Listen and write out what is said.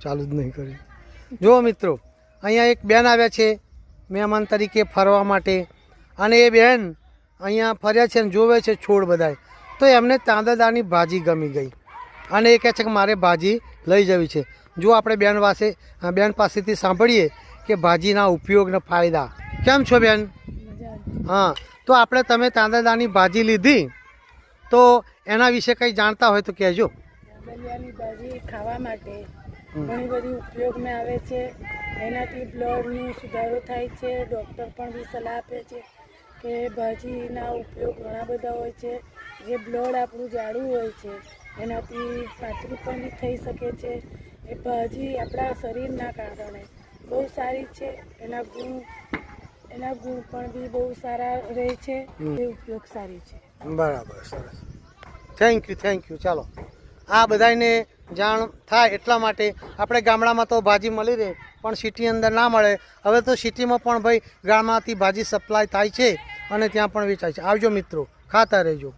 ચાલુ જ નહીં કર્યું. જુઓ મિત્રો, અહીંયા એક બેન આવ્યા છે મહેમાન તરીકે ફરવા માટે, અને એ બેન અહીંયા ફર્યા છે અને જોવે છે છોડ બધાય, તો એમને તાંદરદાની ભાજી ગમી ગઈ અને એ કહે છે કે મારે ભાજી લઈ જવી છે. જો આપણે બેન પાસેથી સાંભળીએ કે ભાજીના ઉપયોગના ફાયદા. કેમ છો બેન? હા, તો આપણે તમે તાંદરદાની ભાજી લીધી તો એના વિશે કંઈ જાણતા હોય તો કહેજો. તાંદરદાની ભાજી ખાવા માટે ઘણી બધી ઉપયોગમાં આવે છે. એનાથી બ્લડનો સુધારો થાય છે. ડૉક્ટર પણ બી સલાહ આપે છે કે ભાજીના ઉપયોગ ઘણા બધા હોય છે. જે બ્લડ આપણું જાડું હોય છે એનાથી પાતળું પણ બી થઈ શકે છે. એ ભાજી આપણા શરીરના કારણે બહુ સારી છે. એના ગુણ પણ બી બહુ સારા રહે છે. એ ઉપયોગ સારી છે. બરાબર, સરસ. Thank you. ચાલો, આ બધાને જાણ થાય એટલા માટે આપણે ગામડામાં તો ભાજી મળી રહે, પણ સિટી અંદર ના મળે. હવે તો સિટીમાં પણ ભાઈ ગામમાંથી ભાજી સપ્લાય થાય છે અને ત્યાં પણ વેચાય છે. આવજો મિત્રો, ખાતા રહેજો.